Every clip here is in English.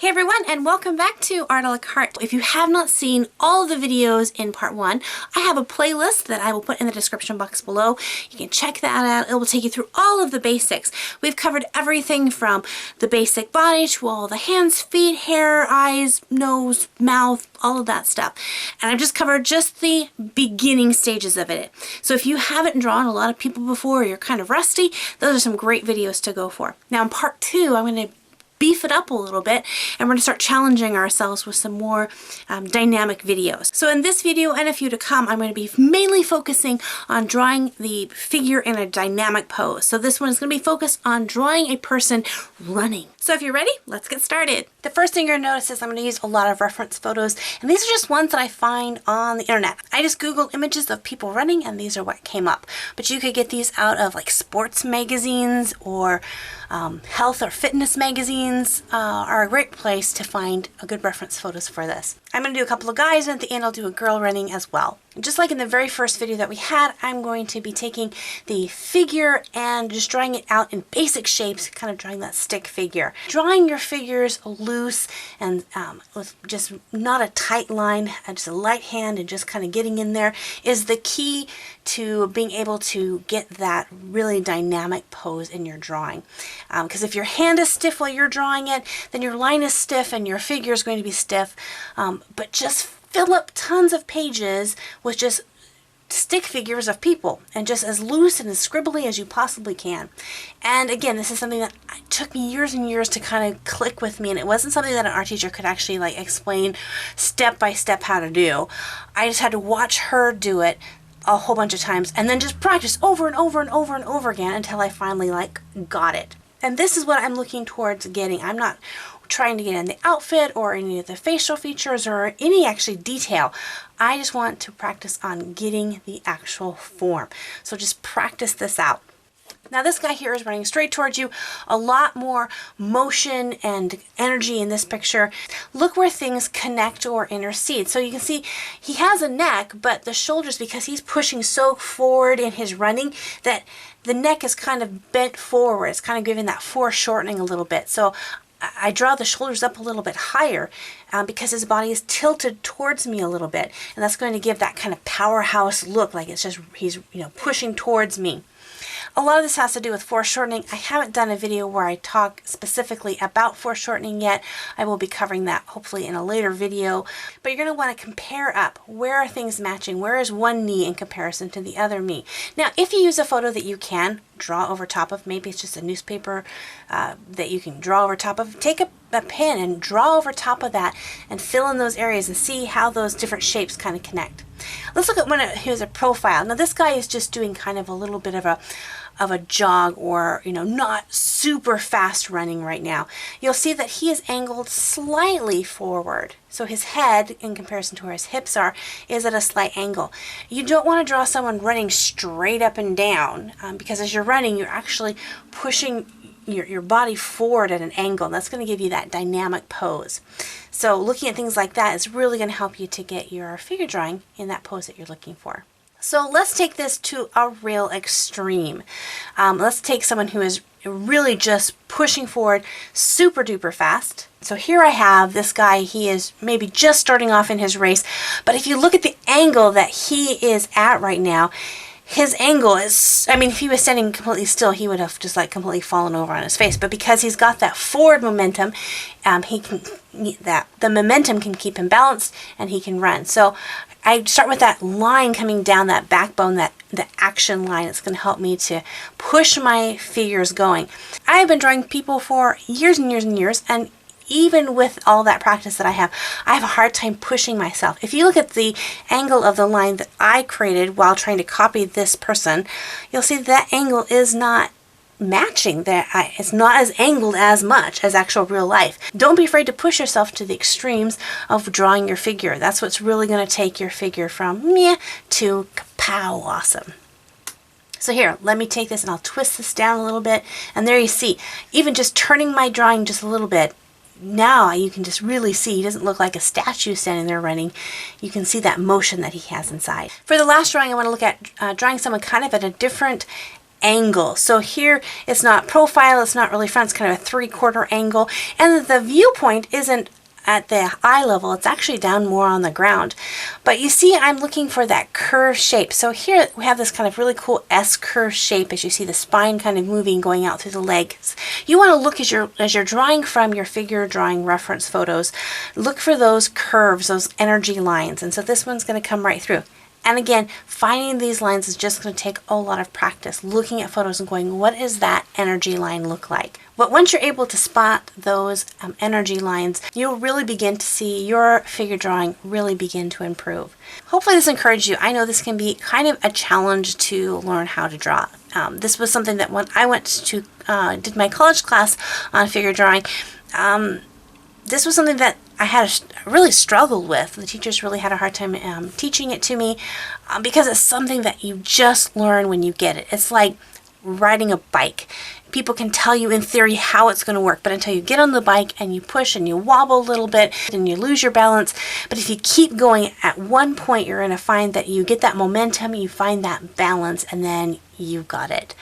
Hey everyone, and welcome back to Art a la Carte. If you have not seen all of the videos in part 1, I have a playlist that I will put in the description box below. You can check that out. It will take you through all of the basics. We've covered everything from the basic body to all the hands, feet, hair, eyes, nose, mouth, all of that stuff. And I've just covered just the beginning stages of it. So if you haven't drawn a lot of people before, or you're kind of rusty, those are some great videos to go for. Now in part 2, I'm going to beef it up a little bit, and we're going to start challenging ourselves with some more dynamic videos. So in this video and a few to come, I'm going to be mainly focusing on drawing the figure in a dynamic pose. So this one is going to be focused on drawing a person running. So if you're ready, let's get started. The first thing you're going to notice is I'm going to use a lot of reference photos, and these are just ones that I find on the internet. I just Googled images of people running, and these are what came up. But you could get these out of like sports magazines or health or fitness magazines are a great place to find a good reference photos for this. I'm going to do a couple of guys, and at the end I'll do a girl running as well. Just like in the very first video that we had, I'm going to be taking the figure and just drawing it out in basic shapes, kind of drawing that stick figure. Drawing your figures loose and with just not a tight line, just a light hand and just kind of getting in there is the key to being able to get that really dynamic pose in your drawing. Because if your hand is stiff while you're drawing it, then your line is stiff and your figure is going to be stiff. But just fill up tons of pages with just stick figures of people and just as loose and as scribbly as you possibly can. And again, this is something that took me years and years to kind of click with me, and it wasn't something that an art teacher could actually like explain step by step how to do. I just had to watch her do it a whole bunch of times and then just practice over and over and over and over again until I finally like got it. And this is what I'm looking towards getting. I'm not trying to get in the outfit or any of the facial features or any actually detail. I just want to practice on getting the actual form. So just practice this out. Now this guy here is running straight towards you. A lot more motion and energy in this picture. Look where things connect or intercede. So you can see he has a neck, but the shoulders, because he's pushing so forward in his running, that the neck is kind of bent forward. It's kind of giving that foreshortening a little bit. So I draw the shoulders up a little bit higher because his body is tilted towards me a little bit, and that's going to give that kind of powerhouse look, like it's just he's pushing towards me. A lot of this has to do with foreshortening. I haven't done a video where I talk specifically about foreshortening yet. I will be covering that hopefully in a later video. But you're going to want to compare up. Where are things matching? Where is one knee in comparison to the other knee? Now, if you use a photo that you can draw over top of, maybe it's just a newspaper that you can draw over top of, take a pen and draw over top of that and fill in those areas and see how those different shapes kind of connect. Let's look at one here's a profile. Now this guy is just doing kind of a little bit of a jog, or not super fast running right now. You'll see that he is angled slightly forward. So his head, in comparison to where his hips are, is at a slight angle. You don't want to draw someone running straight up and down because as you're running, you're actually pushing your body forward at an angle. That's going to give you that dynamic pose. So looking at things like that is really going to help you to get your figure drawing in that pose that you're looking for. So let's take this to a real extreme. Let's take someone who is really just pushing forward super duper fast. So here I have this guy. He is maybe just starting off in his race, but if you look at the angle that he is at right now, his angle is, if he was standing completely still, he would have just like completely fallen over on his face. But because he's got that forward momentum, the momentum can keep him balanced and he can run. So I start with that line coming down, that backbone, the action line. It's going to help me to push my figures going. I have been drawing people for years and years and years, and even with all that practice that I have a hard time pushing myself. If you look at the angle of the line that I created while trying to copy this person, you'll see that angle is not matching. It's not as angled as much as actual real life. Don't be afraid to push yourself to the extremes of drawing your figure. That's what's really going to take your figure from meh to kapow awesome. So here, let me take this and I'll twist this down a little bit, and there you see, even just turning my drawing just a little bit, now you can just really see he doesn't look like a statue standing there running. You can see that motion that he has inside. For the last drawing, I want to look at drawing someone kind of at a different angle. So here it's not profile, it's not really front, it's kind of a 3/4 angle, and the viewpoint isn't at the eye level, it's actually down more on the ground. But you see, I'm looking for that curved shape. So here we have this kind of really cool S curve shape as you see the spine kind of moving, going out through the legs. You want to look as you're drawing from your figure drawing reference photos, look for those curves, those energy lines. And so this one's going to come right through. And again, finding these lines is just going to take a lot of practice, looking at photos and going, what does that energy line look like? But once you're able to spot those energy lines, you'll really begin to see your figure drawing really begin to improve. Hopefully this encouraged you. I know this can be kind of a challenge to learn how to draw. This was something that when I went to did my college class on figure drawing, this was something that I had really struggled with. The teachers really had a hard time teaching it to me because it's something that you just learn when you get it. It's like riding a bike. People can tell you in theory how it's going to work, but until you get on the bike and you push and you wobble a little bit and you lose your balance, but if you keep going, at one point you're going to find that you get that momentum, you find that balance, and then you've got it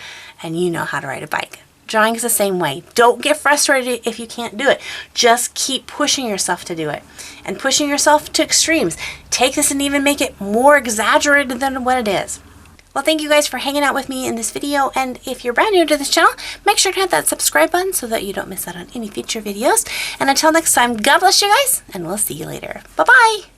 and you know how to ride a bike. Drawing is the same way. Don't get frustrated if you can't do it. Just keep pushing yourself to do it. And pushing yourself to extremes. Take this and even make it more exaggerated than what it is. Well, thank you guys for hanging out with me in this video. And if you're brand new to this channel, make sure to hit that subscribe button so that you don't miss out on any future videos. And until next time, God bless you guys, and we'll see you later. Bye-bye.